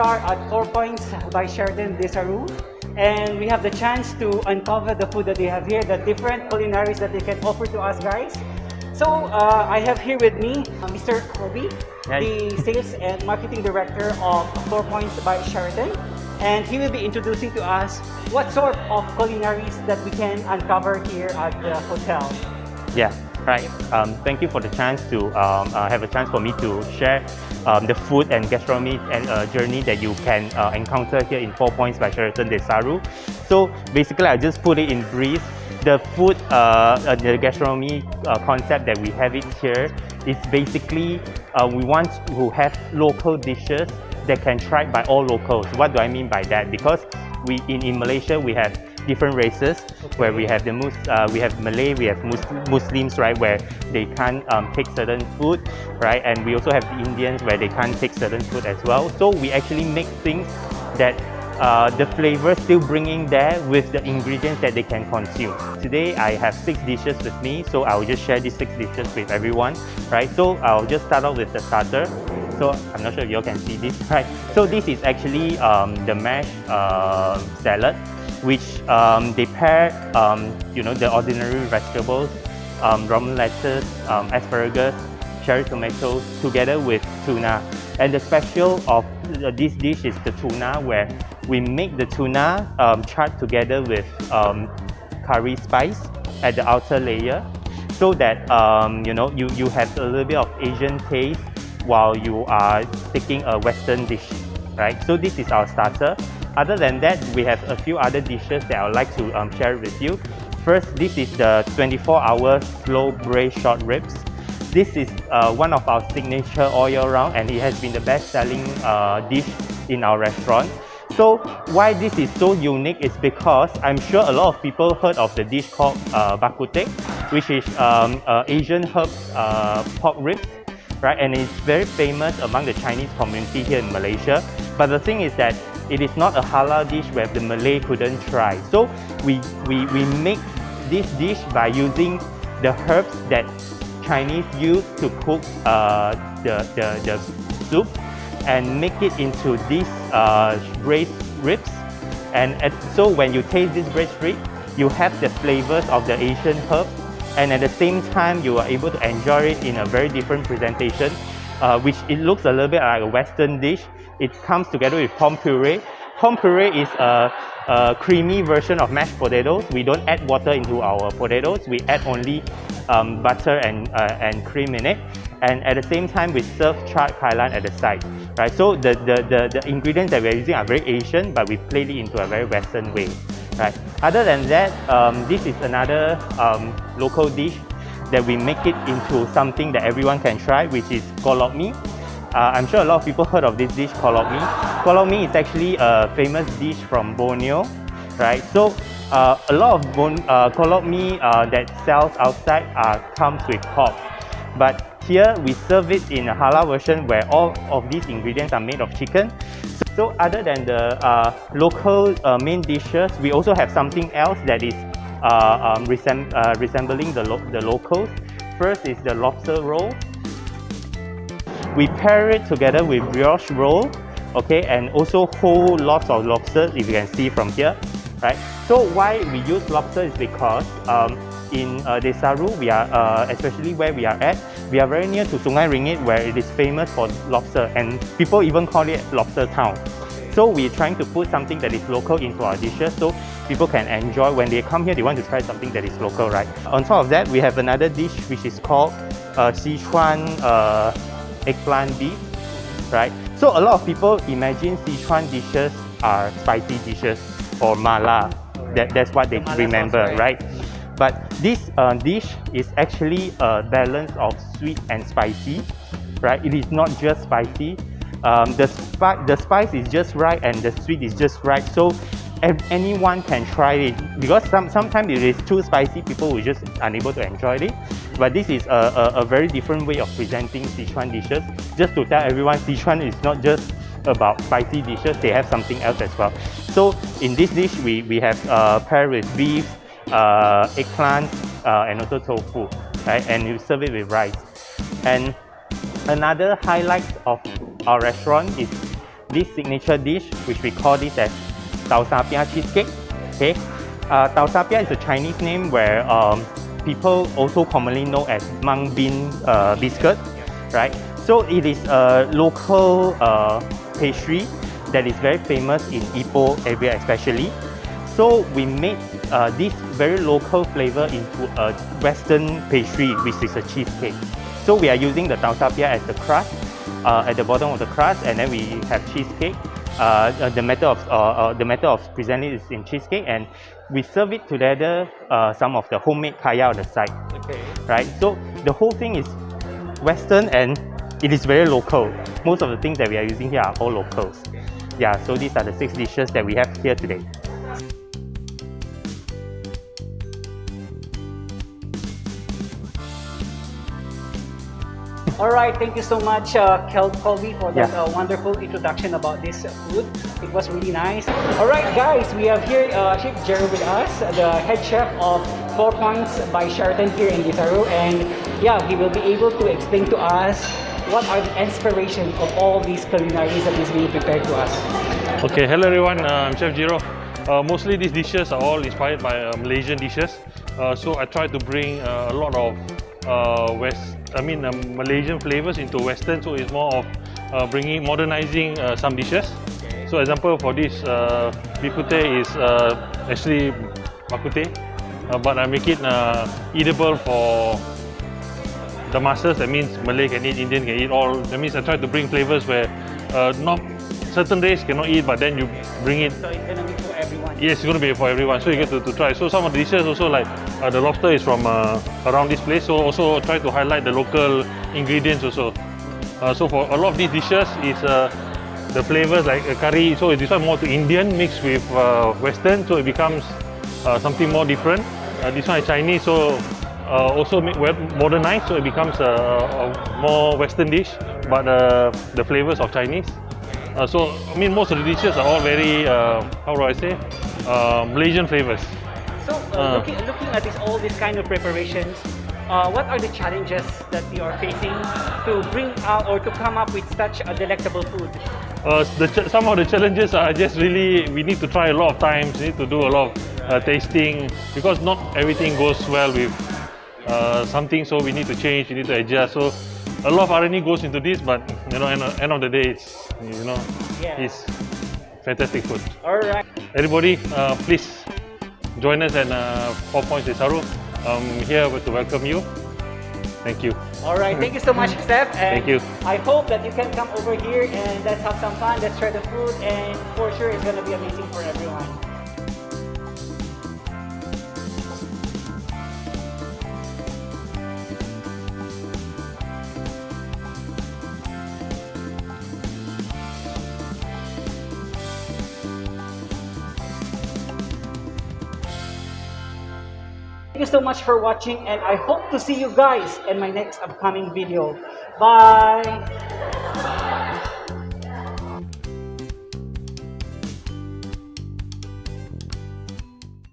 are at 4 Points by Sheraton Desaru, and we have the chance to uncover the food that they have here, the different culinaries that they can offer to us guys. So I have here with me Mr. Kobe, the Sales and Marketing Director of 4 Points by Sheraton, and he will be introducing to us what sort of culinaries that we can uncover here at the hotel. Yeah, right. Thank you for the chance to have a chance for me to share the food and gastronomy and journey that you can encounter here in 4 Points by Sheraton Desaru. So basically, I just put it in brief. The food, the gastronomy concept that we have it here is basically we want to have local dishes that can try by all locals. What do I mean by that? Because in Malaysia we have different races, where we have we have Malay, we have Muslims, right, where they can't take certain food, right, and we also have the Indians where they can't take certain food as well. So we actually make things that the flavor still bringing there with the ingredients that they can consume. Today I have 6 dishes with me, so I will just share these 6 dishes with everyone, right? So I'll just start off with the starter. So I'm not sure if you all can see this, right? So this is actually the mashed salad, which they pair, the ordinary vegetables, Roman lettuce, asparagus, cherry tomatoes, together with tuna. And the special of this dish is the tuna, where we make the tuna charred together with curry spice at the outer layer, so that you have a little bit of Asian taste while you are taking a Western dish, right? So this is our starter. Other than that, we have a few other dishes that I would like to share with you. First, this is the 24-hour slow braised short ribs. This is one of our signature all year round, and it has been the best-selling dish in our restaurant. So why this is so unique is because I'm sure a lot of people heard of the dish called bak kut teh, which is Asian herbs pork ribs, right? And it's very famous among the Chinese community here in Malaysia. But the thing is that it is not a halal dish where the Malay couldn't try. So we make this dish by using the herbs that Chinese use to cook the soup, and make it into these braised ribs. And so when you taste this braised rib, you have the flavors of the Asian herbs, and at the same time you are able to enjoy it in a very different presentation, which it looks a little bit like a Western dish. It comes together with pom puree. Pom puree is a creamy version of mashed potatoes. We don't add water into our potatoes. We add only butter and cream in it. And at the same time, we serve charred kailan at the side, right? So the ingredients that we're using are very Asian, but we played it into a very Western way, right? Other than that, this is another local dish that we make it into something that everyone can try, which is kolok mee. I'm sure a lot of people heard of this dish, kolok mee. Kolok mee is actually a famous dish from Borneo, right? So a lot of kolok mee that sells outside comes with pork, but here we serve it in a halal version where all of these ingredients are made of chicken. So other than the local main dishes, we also have something else that is resembling the locals. First is the lobster roll. We pair it together with brioche roll, okay, and also whole lots of lobster, if you can see from here, right? So why we use lobster is because in Desaru, we are, especially where we are at, we are very near to Sungai Ringit, where it is famous for lobster, and people even call it Lobster Town. So we're trying to put something that is local into our dishes, so people can enjoy. When they come here, they want to try something that is local, right? On top of that, we have another dish which is called Sichuan eggplant beef, right? So a lot of people imagine Sichuan dishes are spicy dishes or mala. That's what they remember, right? But this dish is actually a balance of sweet and spicy, right? It is not just spicy. The spice is just right and the sweet is just right. So anyone can try it, because sometimes if it is too spicy, people will just unable to enjoy it. But this is a very different way of presenting Sichuan dishes. Just to tell everyone, Sichuan is not just about spicy dishes, they have something else as well. So in this dish, we have paired with beef, eggplant, and also tofu, right? And you serve it with rice. And another highlight of our restaurant is this signature dish, which we call this as Piah cheesecake. Okay, Piah is a Chinese name where people also commonly know as mung bean biscuit, right? So it is a local pastry that is very famous in Ipoh area especially. So we made this very local flavor into a Western pastry, which is a cheesecake. So we are using the Piah as the crust, at the bottom of the crust, and then we have cheesecake. The method of presenting is in cheesecake, and we serve it together some of the homemade Piah on the side. Okay. Right. So the whole thing is Western and it is very local. Most of the things that we are using here are all locals. Yeah. So these are the 6 dishes that we have here today. Alright, thank you so much, Colby, for that wonderful introduction about this food. It was really nice. Alright guys, we have here Chef Jerry with us, the head chef of 4 Points by Sheraton here in Desaru, and yeah, he will be able to explain to us what are the inspiration of all these culinaries that is being prepared to us. Okay, hello everyone, I'm Chef Jiro. Mostly these dishes are all inspired by Malaysian dishes. So I try to bring a lot of Malaysian flavors into Western. So it's more of modernizing some dishes. So example for this, beef kute is actually bakute, but I make it eatable for the masses. That means Malay can eat, Indian can eat, all. That means I try to bring flavors where not certain race cannot eat, but then you bring it. So it's gonna be for everyone. Yes, it's going to be for everyone, so you get to try. So some of the dishes also, like the lobster is from around this place, so also try to highlight the local ingredients also. So for a lot of these dishes is the flavors like curry, so this one more to Indian mixed with Western, so it becomes something more different. This one is Chinese, so also modernized, so it becomes a more Western dish, but the flavors of Chinese. So I mean, most of the dishes are all very how do I say, Malaysian flavors. So looking at all these kind of preparations, what are the challenges that you are facing to bring out or to come up with such a delectable food? Some of the challenges are just really, we need to try a lot of times, we need to do a lot of tasting, because not everything goes well with something, so we need to change, we need to adjust. So a lot of R&D goes into this, but you know, end of the day, it's fantastic food. All right. Everybody, please join us at 4 Points Desaru. I'm here to welcome you. Thank you. All right. Thank you so much, Steph. And Thank you. I hope that you can come over here and let's have some fun. Let's try the food, and for sure, it's gonna be amazing for everyone. Thank you so much for watching, and I hope to see you guys in my next upcoming video. Bye!